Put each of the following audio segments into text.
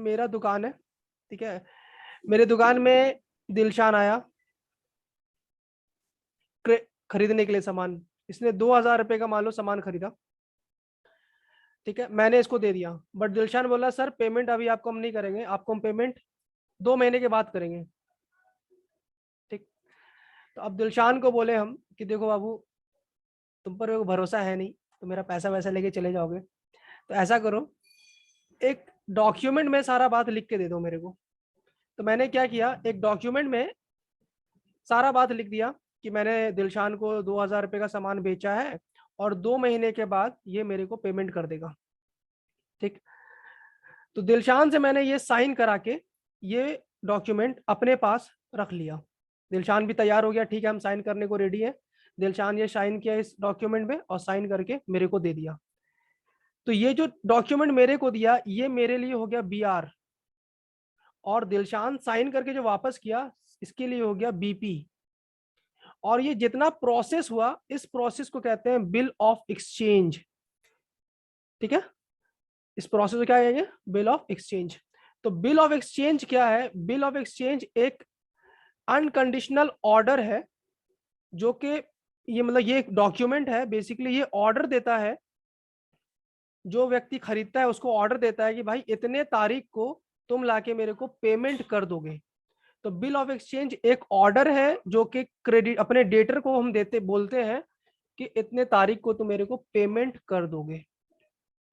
मेरा दुकान है, ठीक है। मेरे दुकान में दिलशान आया खरीदने के लिए सामान। इसने 2,000 रुपये का मान लो सामान खरीदा, ठीक है। मैंने इसको दे दिया, बट दिलशान बोला सर पेमेंट अभी आपको हम नहीं करेंगे, आपको हम पेमेंट 2 महीने के बाद करेंगे, ठीक। तो अब दिलशान को बोले हम कि देखो बाबू, तुम पर मेरे को भरोसा है नहीं, तो मेरा पैसा वैसा लेके चले जाओगे, तो ऐसा करो, एक डॉक्यूमेंट में सारा बात लिख के दे दो मेरे को। तो मैंने क्या किया, एक डॉक्यूमेंट में सारा बात लिख दिया कि मैंने दिलशान को 2,000 रुपये का सामान बेचा है और 2 महीने के बाद ये मेरे को पेमेंट कर देगा, ठीक। तो दिलशान से मैंने ये साइन करा के ये डॉक्यूमेंट अपने पास रख लिया। दिलशान भी तैयार हो गया, ठीक है हम साइन करने को रेडी है। दिलशान ये साइन किया इस डॉक्यूमेंट में और साइन करके मेरे को दे दिया। तो ये जो डॉक्यूमेंट मेरे को दिया ये मेरे लिए हो गया BR, और दिलशान साइन करके जो वापस किया इसके लिए हो गया BP। और ये जितना प्रोसेस हुआ इस प्रोसेस को कहते हैं बिल ऑफ एक्सचेंज, ठीक है। इस प्रोसेस को क्या है, बिल ऑफ एक्सचेंज। तो बिल ऑफ एक्सचेंज क्या है, बिल ऑफ एक्सचेंज एक अनकंडीशनल ऑर्डर है, जो कि ये मतलब ये एक डॉक्यूमेंट है, बेसिकली ये ऑर्डर देता है, जो व्यक्ति खरीदता है उसको ऑर्डर देता है कि भाई इतने तारीख को तुम लाके मेरे को पेमेंट कर दोगे। तो बिल ऑफ एक्सचेंज एक ऑर्डर है जो कि क्रेडिट अपने डेटर को हम देते बोलते हैं कि इतने तारीख को तुम मेरे को पेमेंट कर दोगे।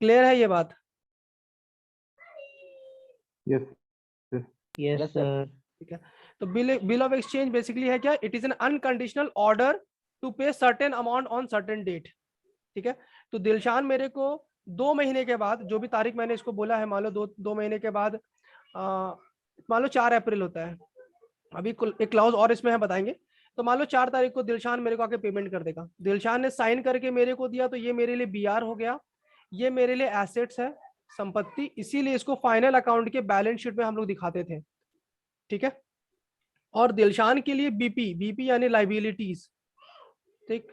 क्लियर है ये बात? Yes yes sir. ठीक है। तो बिल ऑफ एक्सचेंज बेसिकली है क्या, it is an unconditional order to pay certain amount on certain date, ठीक है। तो दिलशान मेरे को 2 महीने के बाद, जो भी तारीख मैंने इसको बोला है, मान लो दो महीने के बाद, मान लो 4 अप्रैल होता है, अभी एक क्लाउज और इसमें है बताएंगे। तो मान लो 4 तारीख को दिलशान मेरे को आके पेमेंट कर देगा, दिलशान ने साइन करके मेरे को दिया, तो ये मेरे लिए BR हो गया, ये मेरे लिए एसेट्स है, संपत्ति, इसीलिए इसको फाइनल अकाउंट के बैलेंस शीट में हम लोग दिखाते थे, ठीक है। और दिलशान के लिए BP यानी लाइबिलिटीज, ठीक।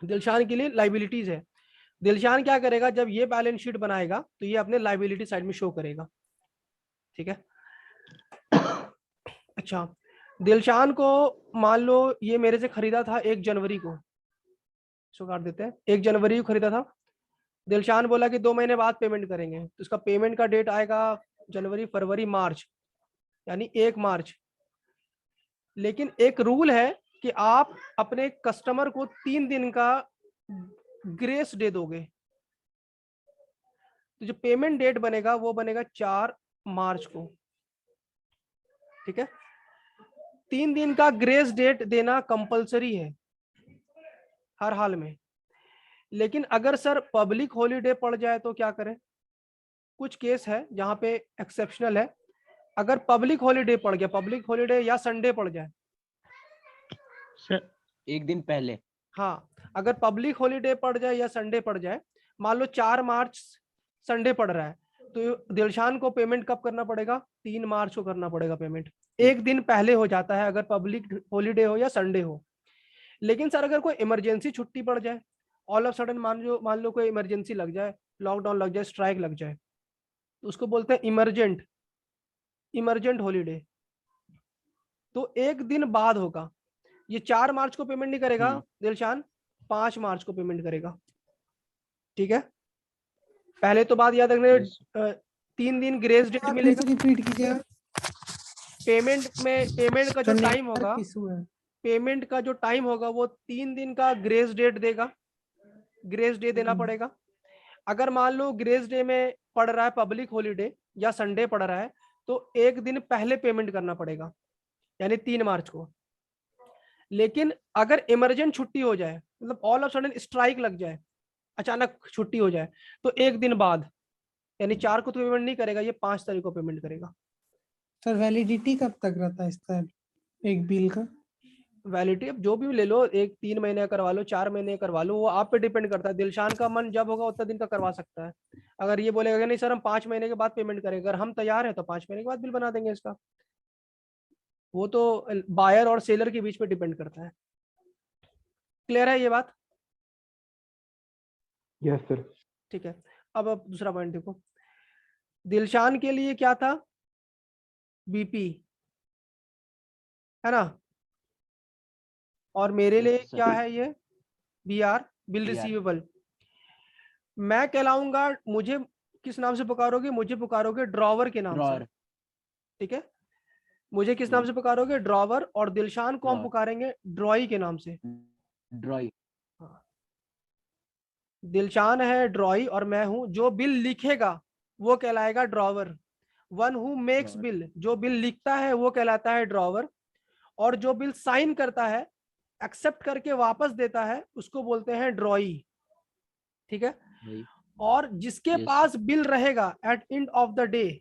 दिलशान के लिए लाइबिलिटीज है। दिलशान क्या करेगा, जब ये बैलेंस शीट बनाएगा तो ये अपने लाइबिलिटी साइड में शो करेगा, ठीक है। अच्छा, दिलशान को मान लो ये मेरे से खरीदा था 1 जनवरी को, इसको काट देते हैं, 1 जनवरी को खरीदा था। दिलशान बोला कि 2 महीने बाद पेमेंट करेंगे, तो इसका पेमेंट का डेट आएगा जनवरी, फरवरी, मार्च, यानी 1 मार्च। लेकिन एक रूल है कि आप अपने कस्टमर को 3 दिन का ग्रेस दे दोगे। तो जो पेमेंट डेट बनेगा वो बनेगा 4 मार्च को, ठीक है। 3 दिन का ग्रेस डेट देना कंपलसरी है हर हाल में। लेकिन अगर सर पब्लिक हॉलीडे पड़ जाए तो क्या करें, कुछ केस है जहां पे एक्सेप्शनल है। अगर पब्लिक हॉलीडे पड़ गया, पब्लिक हॉलीडे या संडे पड़ जाए सर एक दिन पहले, हाँ, अगर पब्लिक हॉलीडे पड़ जाए या संडे पड़ जाए, मान लो 4 मार्च संडे पड़ रहा है, तो दिलशान को पेमेंट कब करना पड़ेगा, 3 मार्च को करना पड़ेगा पेमेंट। एक दिन पहले हो जाता है अगर पब्लिक हॉलीडे हो या संडे हो। लेकिन सर अगर कोई इमरजेंसी छुट्टी पड़ जाए, ऑल ऑफ सडन मान लो कोई इमरजेंसी लग जाए, लॉकडाउन लग जाए, स्ट्राइक लग जाए, तो उसको बोलते हैं इमरजेंट हॉलीडे। तो एक दिन बाद होगा, ये 4 मार्च को पेमेंट नहीं करेगा दिलशान, 5 मार्च को पेमेंट करेगा, ठीक है। पहले तो बात याद रखने, 3 दिन ग्रेस डेट मिलेगा। रिपीट कीजिए। पेमेंट का जो टाइम होगा, पेमेंट का जो टाइम होगा वो 3 दिन का ग्रेस डेट देगा, ग्रेस डे देना पड़ेगा। अगर मान लो ग्रेस डे में पड़ रहा है पब्लिक हॉलीडे या संडे पड़ रहा है, तो एक दिन पहले पेमेंट करना पड़ेगा, यानी 3 मार्च को। लेकिन अगर इमरजेंट छुट्टी हो जाए, मतलब ऑल ऑफ सडन स्ट्राइक लग जाए, अचानक छुट्टी हो जाए, तो एक दिन बाद, यानी 4 को तो पेमेंट नहीं करेगा, ये 5 तारीख को पेमेंट करेगा। सर वैलिडिटी कब तक रहता है इसका, एक बिल का? वैलिडिटी अब जो भी ले लो, 3 महीने का करवा लो, 4 महीने का करवा लो, वो आप पे डिपेंड करता है। दिलशान का मन जब होगा उतना दिन का करवा सकता है। अगर ये बोलेगा कि नहीं सर हम 5 महीने के बाद पेमेंट करेंगे, अगर हम तैयार है तो 5 महीने के बाद बिल बना देंगे इसका। वो तो बायर और सेलर के बीच में डिपेंड करता है। क्लियर है ये बात? Yes sir. ठीक है। अब दूसरा पॉइंट देखो, दिलशान के लिए क्या था, बीपी, है ना, और मेरे लिए Yes, sir. क्या है ये, बीआर, बिल BR. रिसीवेबल। मैं कहलाऊंगा, मुझे किस नाम से पुकारोगे, मुझे पुकारोगे ड्रॉवर के नाम से, Drawer. ठीक है, मुझे किस नाम से पुकारोगे, ड्रॉवर, और दिलशान को हम Drawer. पुकारेंगे ड्रॉई के नाम से। Drawer. हाँ। दिलशान है ड्रॉई और मैं हूं, जो बिल लिखेगा वो कहलाएगा drawer. One who makes Drawer. Bill, जो बिल लिखता है वो कहलाता है ड्रॉवर, और जो बिल साइन करता है, एक्सेप्ट करके वापस देता है, उसको बोलते हैं ड्रॉई, ठीक है। Right. और जिसके Yes. पास बिल रहेगा at end of the day,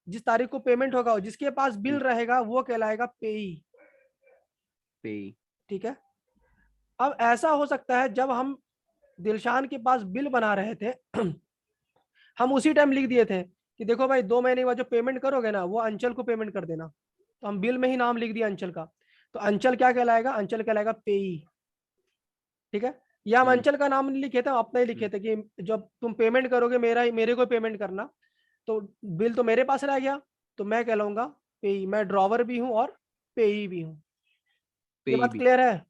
जिस तारीख को पेमेंट होगा, जिसके पास बिल रहेगा वो कहलाएगा पेई, Pay. ठीक है। अब ऐसा हो सकता है जब हम दिलशान के पास बिल बना रहे थे हम उसी टाइम लिख दिए थे कि देखो भाई 2 महीने के बाद जो पेमेंट करोगे ना वो अंचल को पेमेंट कर देना, तो हम बिल में ही नाम लिख दिया अंचल का, तो अंचल क्या कहलाएगा, अंचल कहलाएगा पेई, ठीक है। या हम अंचल का नाम नहीं लिखे थे, हम अपना ही लिखे थे कि जब तुम पेमेंट करोगे मेरे को पेमेंट करना, तो बिल तो मेरे पास रह गया, तो मैं कहलाऊंगा पेई, मैं ड्रॉवर भी हूं और पेई भी हूं। ये बात Pay. क्लियर है।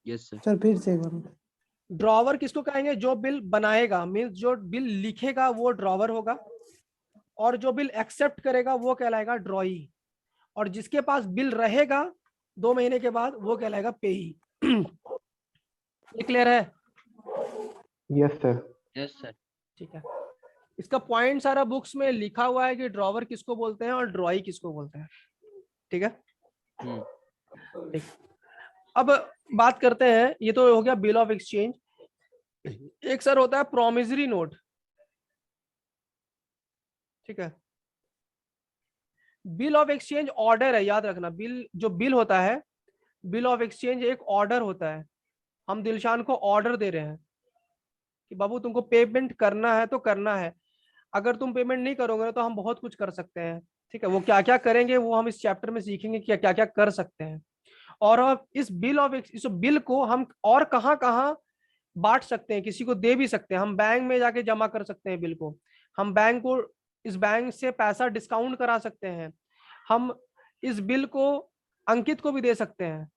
Yes, sir. सर फिर से एक बार। ड्रॉवर किसको कहेंगे, जो बिल बनाएगा, मीन्स जो बिल लिखेगा वो ड्रॉवर होगा, और जो बिल एक्सेप्ट करेगा वो कहलाएगा ड्रॉई, और जिसके पास बिल रहेगा 2 महीने के बाद वो कहलाएगा पेई। ये क्लियर है। Yes sir. Yes, sir. ठीक है, इसका पॉइंट सारा बुक्स में लिखा हुआ है कि ड्रॉवर किसको बोलते हैं और ड्रॉई किसको बोलते हैं, ठीक है। ठीक, अब बात करते हैं, ये तो हो गया बिल ऑफ एक्सचेंज। एक सर होता है प्रोमिसरी नोट, ठीक है। बिल ऑफ एक्सचेंज ऑर्डर है, याद रखना, बिल जो बिल होता है, बिल ऑफ एक्सचेंज एक ऑर्डर होता है। हम दिलशान को ऑर्डर दे रहे हैं कि बाबू तुमको पेमेंट करना है तो करना है, अगर तुम पेमेंट नहीं करोगे तो हम बहुत कुछ कर सकते हैं, ठीक है। वो क्या क्या करेंगे वो हम इस चैप्टर में सीखेंगे कि क्या क्या कर सकते हैं। और अब इस बिल को हम और कहाँ कहाँ बांट सकते हैं, किसी को दे भी सकते हैं, हम बैंक में जाके जमा कर सकते हैं बिल को, हम बैंक को, इस बैंक से पैसा डिस्काउंट करा सकते हैं, हम इस बिल को अंकित को भी दे सकते हैं,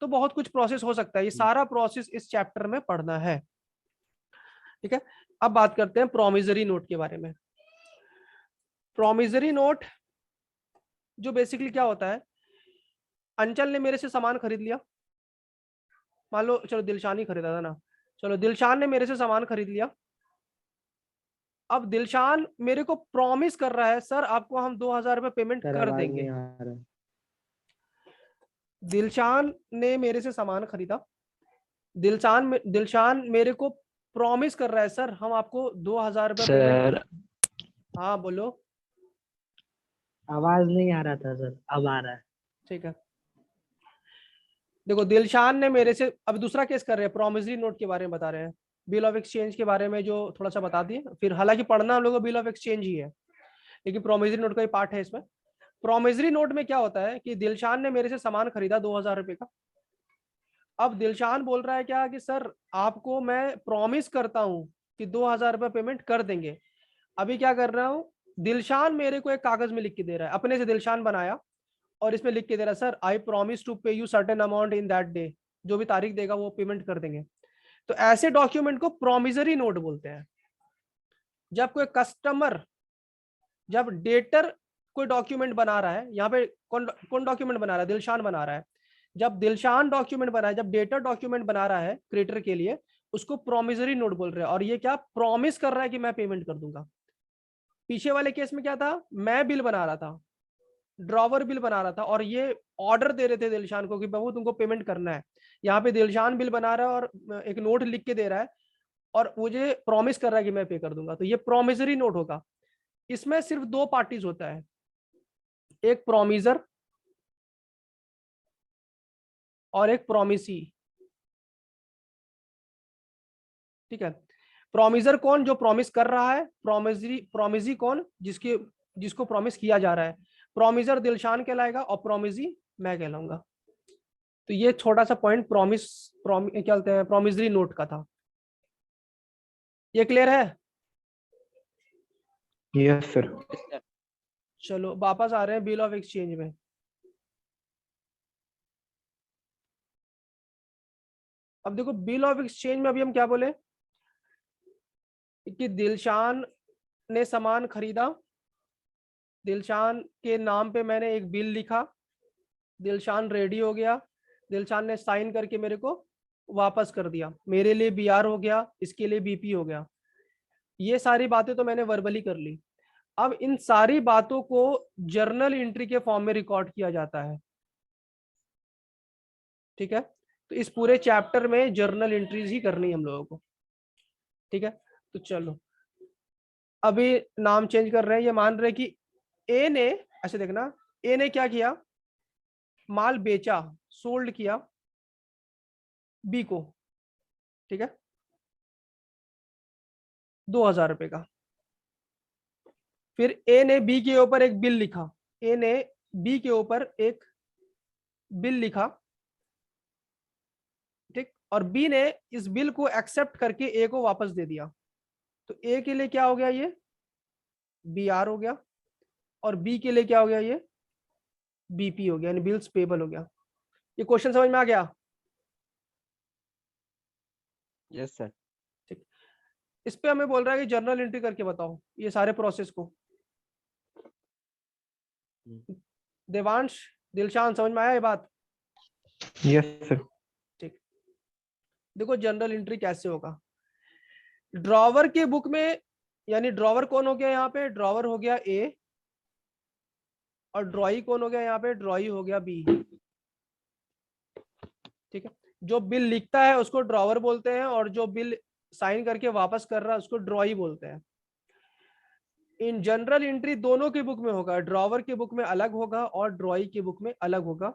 तो बहुत कुछ प्रोसेस हो सकता है। ये सारा प्रोसेस इस चैप्टर में पढ़ना है, ठीक है। अब बात करते हैं प्रोमिसरी नोट के बारे में। प्रोमिसरी नोट जो बेसिकली क्या होता है, अंचल ने मेरे से सामान खरीद लिया, मान लो, चलो दिलशान ही खरीदा था ना, चलो दिलशान ने मेरे से सामान खरीद लिया। अब दिलशान मेरे को प्रॉमिस कर रहा है, सर आपको हम 2,000 रुपये पेमेंट कर देंगे। दिलशान ने मेरे से सामान खरीदा, दिलशान मेरे को प्रॉमिस कर रहा है, सर हम आपको 2,000 रुपये पेमेंट। हाँ बोलो। आवाज नहीं आ रहा था सर, अब आ रहा है। ठीक है, देखो दिलशान ने मेरे से, अब दूसरा केस कर रहे हैं, प्रॉमिसरी नोट के बारे में बता रहे हैं, बिल ऑफ एक्सचेंज के बारे में जो थोड़ा सा बता दिए, फिर हालांकि पढ़ना हम लोग को बिल ऑफ एक्सचेंज ही है, लेकिन प्रॉमिसरी नोट का ही पार्ट है इसमें। प्रॉमिसरी नोट में क्या होता है कि दिलशान ने मेरे से सामान खरीदा 2,000 रुपये का। अब दिलशान बोल रहा है क्या कि सर आपको मैं प्रॉमिस करता हूं कि 2,000 रुपये पेमेंट कर देंगे। अभी क्या कर रहा हूं, दिलशान मेरे को एक कागज में लिख के दे रहा है, अपने से दिलशान बनाया, और इसमें लिख के दे रहा है, सर आई प्रॉमिस टू पे you certain amount in that day, जो भी तारीख देगा वो पेमेंट कर देंगे। तो ऐसे डॉक्यूमेंट को प्रॉमिसरी नोट बोलते हैं। जब कोई कस्टमर, जब डेटर कोई डॉक्यूमेंट बना रहा है, यहाँ पे कौन कौन डॉक्यूमेंट बना रहा है, दिलशान बना रहा है। जब दिलशान डॉक्यूमेंट बना है, जब डेटर डॉक्यूमेंट बना रहा है क्रेडिटर के लिए, उसको प्रॉमिसरी नोट बोल रहे हैं, और ये क्या प्रॉमिस कर रहा है कि मैं पेमेंट कर दूंगा। पीछे वाले केस में क्या था, मैं बिल बना रहा था, ड्रॉवर बिल बना रहा था, और ये ऑर्डर दे रहे थे दिलशान को कि बाबू तुमको पेमेंट करना है। यहाँ पे दिलशान बिल बना रहा है और एक नोट लिख के दे रहा है, और मुझे प्रॉमिस कर रहा है कि मैं पे कर दूंगा, तो ये प्रॉमिसरी नोट होगा। इसमें सिर्फ 2 पार्टीज होता है, एक प्रॉमिसर और एक प्रॉमिसी, ठीक है। प्रॉमिसर कौन, जो प्रॉमिस कर रहा है, प्रॉमिसी कौन, जिसको प्रॉमिस किया जा रहा है। प्रॉमिसर दिलशान कहलाएगा और प्रॉमिसी मैं कहलाऊंगा। तो ये छोटा सा पॉइंट क्या बोलते हैं, प्रॉमिसरी नोट का था। ये क्लियर है। Yes, sir. Yes, sir. चलो वापस आ रहे हैं बिल ऑफ एक्सचेंज में। अब देखो बिल ऑफ एक्सचेंज में अभी हम क्या बोले कि दिलशान ने सामान खरीदा, दिलशान के नाम पे मैंने एक बिल लिखा, दिलशान रेडी हो गया, दिलशान ने साइन करके मेरे को वापस कर दिया, मेरे लिए बीआर हो गया, इसके लिए बीपी हो गया। ये सारी बातें तो मैंने वर्बली कर ली। अब इन सारी बातों को जर्नल एंट्री के फॉर्म में रिकॉर्ड किया जाता है। ठीक है, तो इस पूरे चैप्टर में जर्नल एंट्रीज ही करनी है हम लोगों को। ठीक है, तो चलो अभी नाम चेंज कर रहे हैं। ये मान रहे कि ए ने, ऐसे देखना, ए ने क्या किया, माल बेचा, सोल्ड किया बी को। ठीक है, 2000 रुपए का। फिर ए ने बी के ऊपर एक बिल लिखा, ए ने बी के ऊपर एक बिल लिखा, ठीक, और बी ने इस बिल को एक्सेप्ट करके ए को वापस दे दिया। तो ए के लिए क्या हो गया, ये बी आर हो गया, और बी के लिए क्या हो गया, ये बीपी हो गया, यानी बिल्स पेबल हो गया। ये क्वेश्चन समझ में आ गया? Yes, sir. इस पे हमें बोल रहा है कि जर्नल एंट्री करके बताओ ये सारे प्रोसेस को। देवांश, दिलशान, समझ में आया ये बात? Yes, sir. ठीक, देखो जनरल एंट्री कैसे होगा। ड्रॉवर के बुक में, यानी ड्रॉवर कौन हो गया यहाँ पे, ड्रॉवर हो गया ए, और ड्रॉई कौन हो गया यहाँ पे, ड्रॉई हो गया बी। ठीक है, जो बिल लिखता है उसको ड्रॉवर बोलते हैं, और जो बिल साइन करके वापस कर रहा है उसको ड्रॉई बोलते हैं। इन जनरल एंट्री दोनों के बुक में होगा, ड्रॉवर के बुक में अलग होगा और ड्रॉई के बुक में अलग होगा।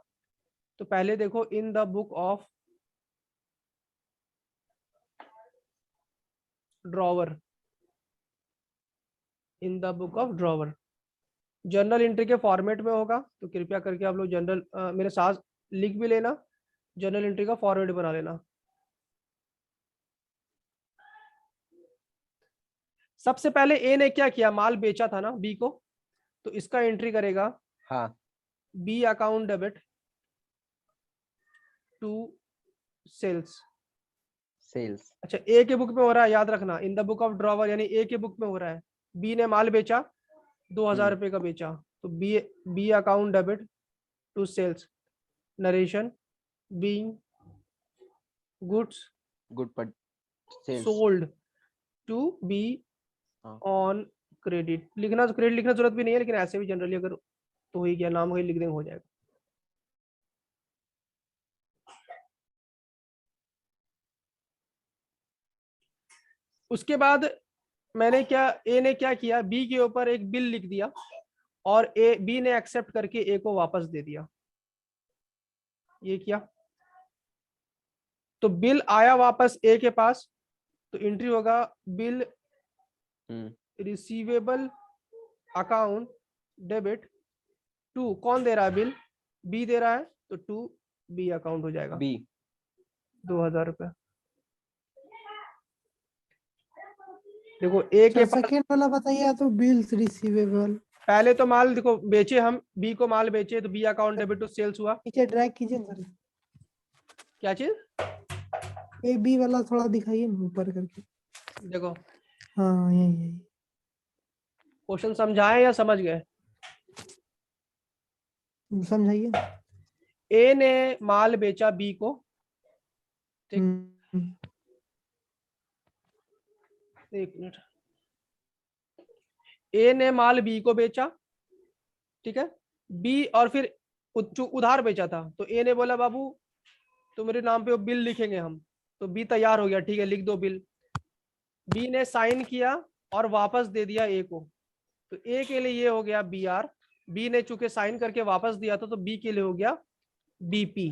तो पहले देखो, इन the book of drawer, in the book of drawer general entry के फॉर्मेट में होगा। तो कृपया करके आप लोग जनरल मेरे साथ लिख भी लेना, जनरल एंट्री का फॉर्मेट बना लेना। सबसे पहले ए ने क्या किया, माल बेचा था ना बी को, तो इसका एंट्री करेगा हाँ, B account debit to sales. sales. अच्छा, ए के बुक में हो रहा है, याद रखना, इन द बुक ऑफ ड्रॉवर, यानी ए के बुक में हो रहा है। बी ने माल बेचा, 2000 रुपए का बेचा, तो B account debit to sales. Narration, being goods Good, but sales. Sold to B हाँ. On credit. लिखना, तो क्रेडिट लिखना जरूरत भी नहीं है, लेकिन ऐसे भी जनरली अगर तो ही क्या नाम वही लिख देंगे, हो जाएगा। उसके बाद मैंने क्या, ए ने क्या किया, बी के ऊपर एक बिल लिख दिया, और ए बी ने एक्सेप्ट करके ए को वापस दे दिया। ये किया, तो बिल आया वापस ए के पास, तो एंट्री होगा bill receivable account debit to, कौन दे रहा है बिल, बी दे रहा है, तो टू बी अकाउंट हो जाएगा, B. 2000 रुपए। देखो ए के पास सेकंड वाला बताइए, तो बिल्स रिसीवेबल पहले तो माल देखो बेचे, हम बी को माल बेचे, तो B account debit to sales हुआ। नीचे ड्रैग कीजिए सर, क्या चीज, ए बी वाला थोड़ा दिखाइए ना ऊपर करके। देखो हाँ यही क्वेश्चन समझाए या समझ गए? समझाइए। ए ने माल बेचा बी को, ठीक, एक मिनट, ए ने माल बी को बेचा, ठीक है, बी, और फिर उधार बेचा था, तो ए ने बोला बाबू तो मेरे नाम पे वो बिल लिखेंगे हम, तो बी तैयार हो गया, ठीक है लिख दो बिल। बी ने साइन किया और वापस दे दिया ए को, तो ए के लिए ये हो गया बी आर, बी ने चूंकि साइन करके वापस दिया था, तो बी के लिए हो गया बीपी।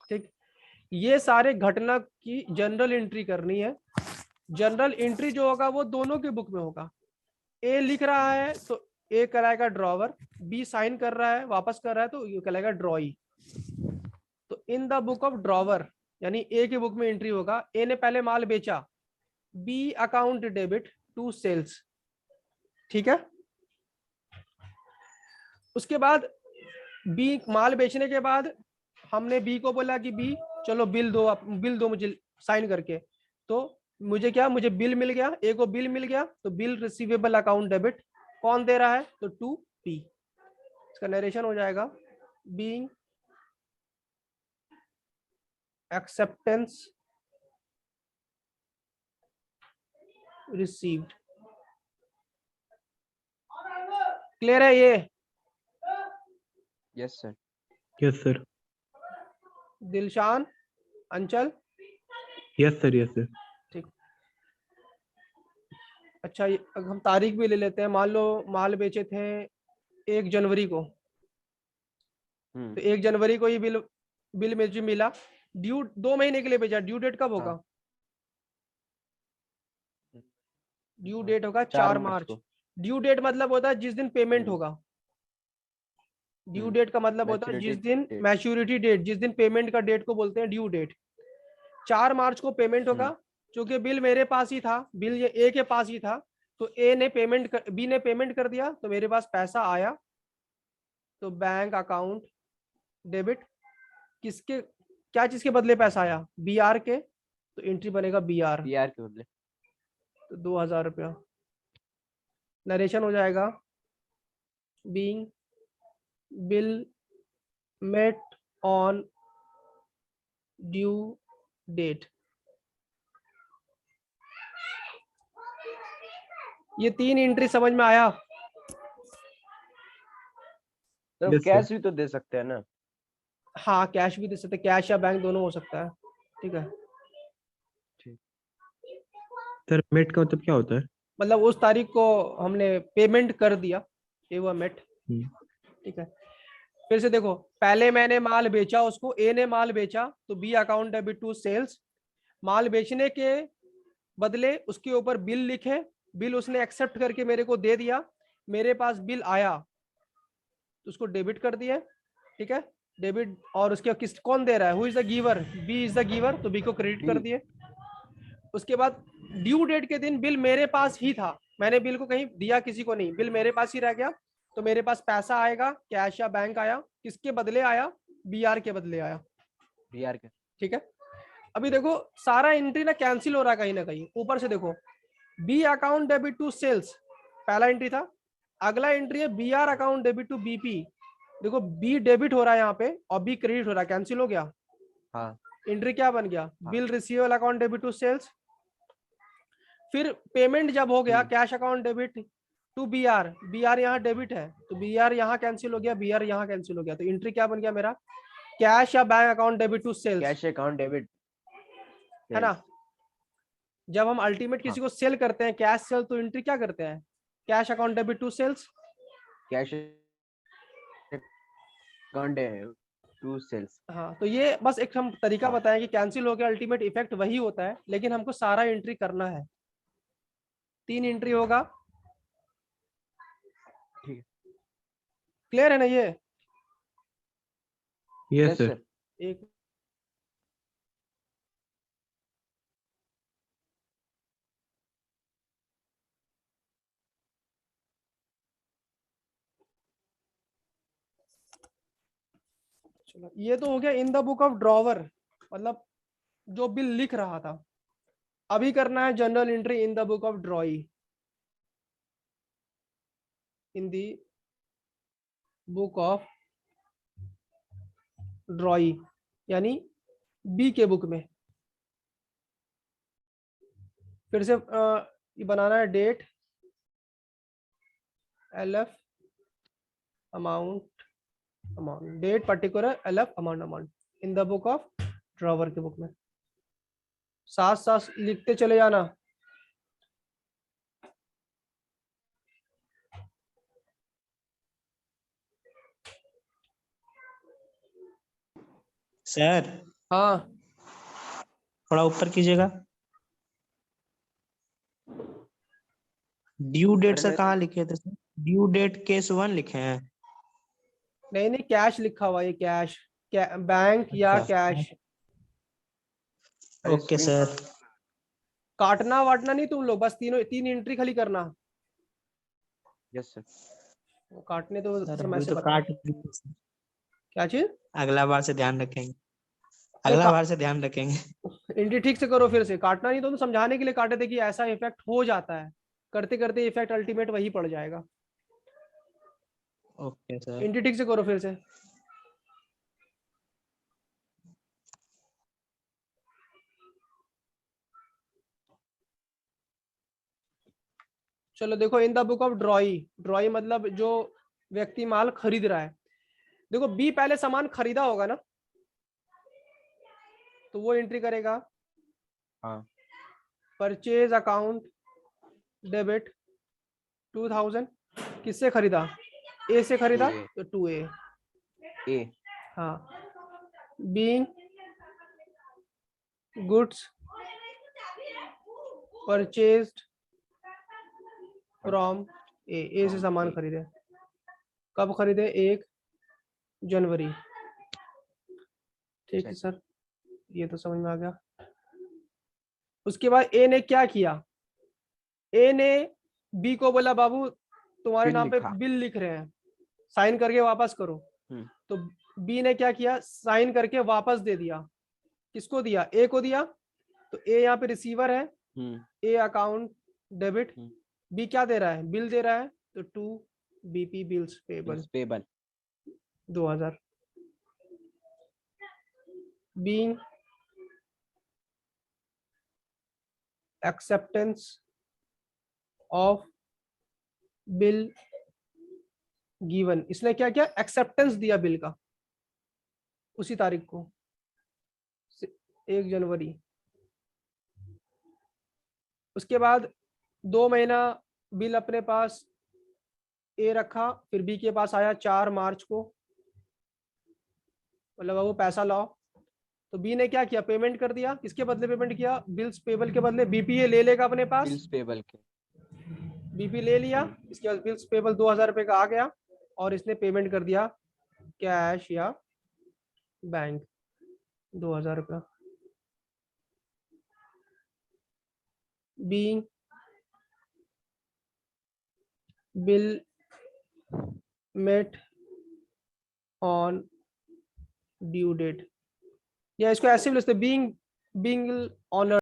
ठीक, ये सारे घटना की जनरल एंट्री करनी है। जनरल एंट्री जो होगा वो दोनों के बुक में होगा। ए लिख रहा है तो ए कराएगा ड्रॉवर, बी साइन कर रहा है वापस कर रहा है तो ये कहलाएगा ड्रॉई। तो इन द बुक ऑफ ड्रॉवर यानी ए के बुक में एंट्री होगा, ए ने पहले माल बेचा, B account debit to sales, ठीक है। उसके बाद बी माल बेचने के बाद हमने बी को बोला कि बी चलो बिल दो, बिल दो मुझे साइन करके। तो मुझे क्या, मुझे बिल मिल गया, ए को बिल मिल गया, तो बिल रिसीवेबल अकाउंट डेबिट। कौन दे रहा है, तो टू पी। इसका नरेशन हो जाएगा बीइंग एक्सेप्टेंस रिसीव्ड। क्लियर है ये? Yes, sir. Yes, sir. Dilshan, अंचल, Yes, sir. Yes, sir. ठीक। अच्छा, अब हम तारीख भी ले लेते हैं। मान लो माल बेचे थे 1 जनवरी को, तो 1 जनवरी को ये बिल में जो मिला, ड्यू 2 महीने के लिए बेचा, ड्यू डेट कब होगा? ड्यू डेट होगा 4 मार्च। ड्यू डेट मतलब होता है जिस दिन पेमेंट होगा। ड्यू डेट का मतलब होता है जिस दिन मैच्योरिटी डेट, जिस दिन पेमेंट का डेट को बोलते हैं ड्यू डेट। 4 मार्च को पेमेंट होगा। क्योंकि बिल मेरे पास ही था, बिल ये ए के पास ही था, तो ए ने बी ने पेमेंट कर दिया, तो मेरे पास पैसा आया। तो बैंक अकाउंट डेबिट किसके, क्या चीज के बदले पैसा आया? बी आर के, तो एंट्री बनेगा बी आर BR के बदले तो 2000 रुपया। नरेशन हो जाएगा being bill met on due date. ये 3 एंट्री समझ में आया? तो Yes, sir. कैश भी तो दे सकते हैं ना। हाँ, कैश भी दे सकते, कैश या बैंक दोनों हो सकता है। ठीक है, सर मेट का मतलब क्या होता है? मतलब उस तारीख को हमने पेमेंट कर दिया, ये हुआ मेट। ठीक है, फिर से देखो, पहले मैंने माल बेचा उसको, ए ने माल बेचा, तो B account debit to sales. माल बेचने के बदले उसके ऊपर बिल लिखे, बिल उसने एक्सेप्ट करके मेरे को दे दिया, मेरे पास बिल आया तो उसको डेबिट कर दिया। ठीक है, डेबिट। और उसके किस कौन दे रहा है, who is the giver? B is the giver, तो बी को क्रेडिट कर दिए। उसके बाद ड्यू डेट के दिन बिल मेरे पास ही था, मैंने बिल को कहीं दिया किसी को नहीं, बिल मेरे पास ही रह गया, तो मेरे पास पैसा आएगा, कैश या बैंक आया, किसके बदले आया? बी आर के बदले आया। BR के। ठीक है, अभी देखो सारा एंट्री ना कैंसिल हो रहा है कहीं ना कहीं। ऊपर से देखो, B account debit to sales पहला एंट्री था, अगला एंट्री है B R account debit to BP. देखो बी डेबिट हो रहा है यहाँ पे और बी क्रेडिट हो रहा है, कैंसिल हो गया। हाँ। एंट्री क्या बन गया? Bill receivable account debit to sales. फिर पेमेंट जब हो गया, cash account debit to B R, B R यहाँ डेबिट है, तो बी आर यहाँ कैंसिल हो गया, बी आर यहाँ कैंसिल हो गया, तो एंट्री क्या बन गया मेरा? कैश या bank account debit to sales, cash account debit है ना? जब हम अल्टीमेट किसी को सेल करते हैं, कैश सेल, तो एंट्री क्या करते हैं? Cash account debit to sales, cash account to sales. हाँ। तो ये बस एक हम तरीका बताएं कि कैंसिल हो गया, अल्टीमेट इफेक्ट वही होता है, लेकिन हमको सारा एंट्री करना है। 3 एंट्री होगा। ठीक है, क्लियर है ना ये? Yes, sir. एक चलो, ये तो हो गया इन द बुक ऑफ ड्रॉवर, मतलब जो बिल लिख रहा था। अभी करना है general entry in the book of ड्रॉई, in the book of ड्रॉई, यानी बी के बुक में। फिर से ये बनाना है date, LF amount, date particular, LF amount in the book of drawer के बुक में। साथ साथ लिखते चले जाना। सर हाँ, थोड़ा ऊपर कीजिएगा। ड्यू डेट सर कहाँ लिखे थे सर? ड्यू डेट केस 1 लिखे हैं। नहीं नहीं, कैश लिखा हुआ है, कैश, बैंक या अच्छा। कैश। Okay sir. काटना वाटना नहीं तुम लोग, बस 3 एंट्री खाली करना। Yes sir. वो काटने तो सर सर अभी मैसेज तो बता काट दिए सर। क्या चीज अगला बार से ध्यान रखेंगे, अरे अगला बार से ध्यान रखेंगे। एंट्री ठीक से करो, फिर से काटना नहीं तो समझाने के लिए काटे थे कि ऐसा इफेक्ट हो जाता है, करते करते इफेक्ट अल्टीमेट वही पड़ जाएगा। Okay sir. एंट्री ठीक से करो फिर से। चलो देखो, इन द बुक ऑफ ड्रॉई, ड्रॉई मतलब जो व्यक्ति माल खरीद रहा है। देखो बी पहले सामान खरीदा होगा ना, तो वो एंट्री करेगा। हाँ। परचेज अकाउंट डेबिट 2000, किससे खरीदा? ए से खरीदा 2A तो 2A। A हाँ, बीइंग गुड्स परचेज्ड फ्रॉम ए से सामान A। खरीदे। कब खरीदे? 1 जनवरी। ठीक है सर, ये तो समझ में आ गया। उसके बाद ए ने क्या किया? ए ने बी को बोला बाबू तुम्हारे बिल नाम पे लिखा। बिल लिख रहे हैं, साइन करके वापस करो। तो बी ने क्या किया? साइन करके वापस दे दिया। किसको दिया? ए को दिया। तो ए यहाँ पे रिसीवर है, ए अकाउंट डेबिट, बी क्या दे रहा है? बिल दे रहा है, तो 2 BP bills payable payable 2000। Being acceptance of bill given, इसने क्या किया? एक्सेप्टेंस दिया बिल का उसी तारीख को, 1 जनवरी। उसके बाद 2 महीना बिल अपने पास ए रखा, फिर बी के पास आया 4 मार्च को, मतलब वो पैसा लाओ। तो बी ने क्या किया? पेमेंट कर दिया। किसके बदले पेमेंट किया? बिल्स पेबल के बदले। बीपीए ले लेगा अपने पास, बिल्स पेबल के। बीपी ले लिया। इसके बाद बिल्स पेबल 2000 रुपए का आ गया, और इसने पेमेंट कर दिया कैश या बैंक 2000 रुपया। Being bill met on due date, या इसको ऐसे भी लिखते बीइंग ऑनर